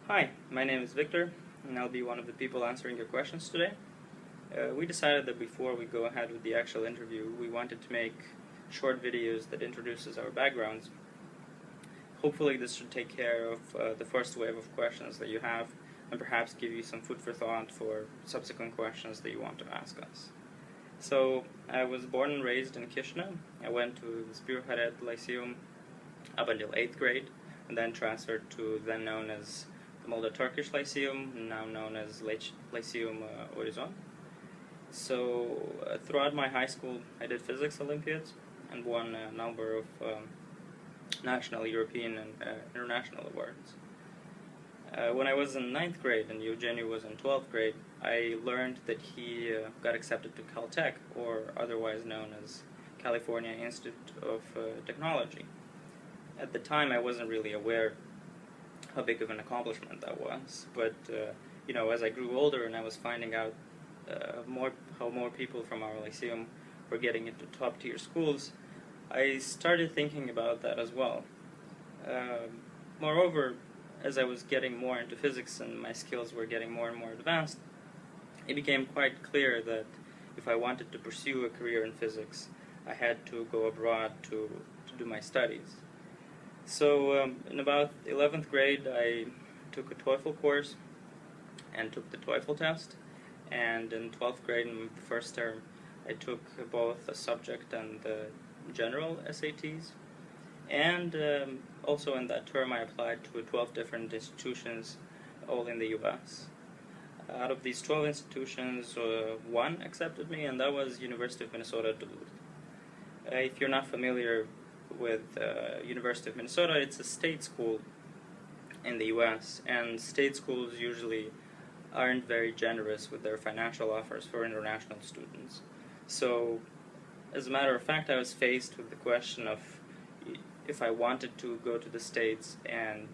Hi, my name is Victor, and I'll be one of the people answering your questions today. We decided that before we go ahead with the actual interview, we wanted to make short videos that introduces our backgrounds. Hopefully this should take care of the first wave of questions that you have, and perhaps give you some food for thought for subsequent questions that you want to ask us. So, I was born and raised in Chisinau. I went to the Spearhead Lyceum up until 8th grade, and then transferred to then known as the Moldau Turkish Lyceum, now known as Lyceum Orizon. So throughout my high school I did physics Olympiads and won a number of national, European and international awards. When I was in 9th grade and Eugenio was in 12th grade, I learned that he got accepted to Caltech, or otherwise known as California Institute of Technology. At the time I wasn't really aware how big of an accomplishment that was, but as I grew older and I was finding out how more people from our lyceum were getting into top tier schools, I started thinking about that as well. Moreover, as I was getting more into physics and my skills were getting more and more advanced, it became quite clear that if I wanted to pursue a career in physics, I had to go abroad to do my studies. So in about 11th grade I took a TOEFL course and took the TOEFL test, and in 12th grade in the first term I took both the subject and the general SATs, and also in that term I applied to 12 different institutions, all in the US. Out of these 12 institutions, one accepted me, and that was University of Minnesota Duluth. If you're not familiar with University of Minnesota, it's a state school in the US, and state schools usually aren't very generous with their financial offers for international students. So, as a matter of fact, I was faced with the question of if I wanted to go to the States and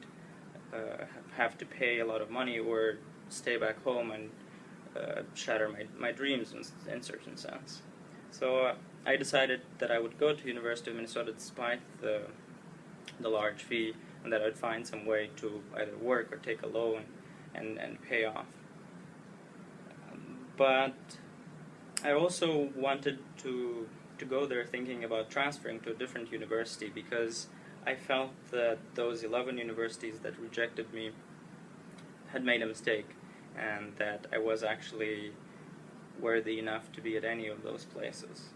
have to pay a lot of money, or stay back home and shatter my dreams in a certain sense. So I decided that I would go to University of Minnesota despite the large fee, and that I'd find some way to either work or take a loan and pay off. But I also wanted to go there thinking about transferring to a different university, because I felt that those 11 universities that rejected me had made a mistake, and that I was actually worthy enough to be at any of those places.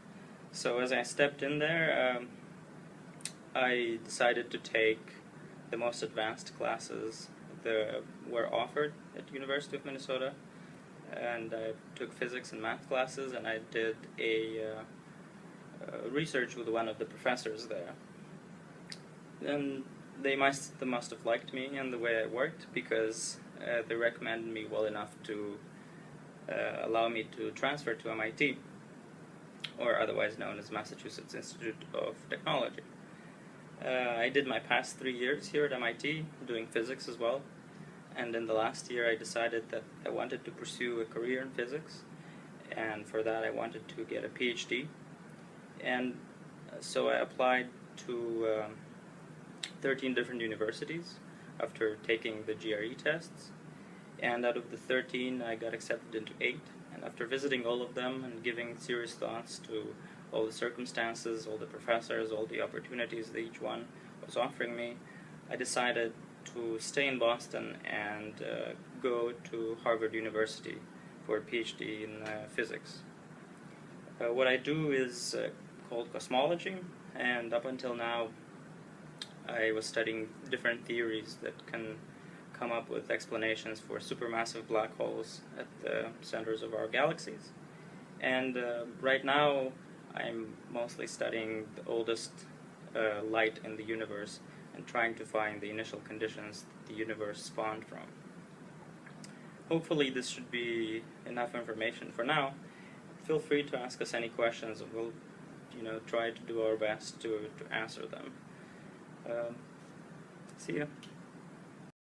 So as I stepped in there, I decided to take the most advanced classes that were offered at University of Minnesota, and I took physics and math classes, and I did a research with one of the professors there. And they must have liked me and the way I worked, because they recommended me well enough to allow me to transfer to MIT, or otherwise known as Massachusetts Institute of Technology. I did my past 3 years here at MIT doing physics as well, and in the last year I decided that I wanted to pursue a career in physics, and for that I wanted to get a PhD. And so I applied to 13 different universities after taking the GRE tests, and out of the 13 I got accepted into 8. And after visiting all of them and giving serious thoughts to all the circumstances, all the professors, all the opportunities that each one was offering me, I decided to stay in Boston and go to Harvard University for a PhD in physics. What I do is called cosmology, and up until now I was studying different theories that can come up with explanations for supermassive black holes at the centers of our galaxies. And right now I'm mostly studying the oldest light in the universe and trying to find the initial conditions that the universe spawned from. Hopefully this should be enough information for now. Feel free to ask us any questions, and we'll try to do our best to answer them. See ya.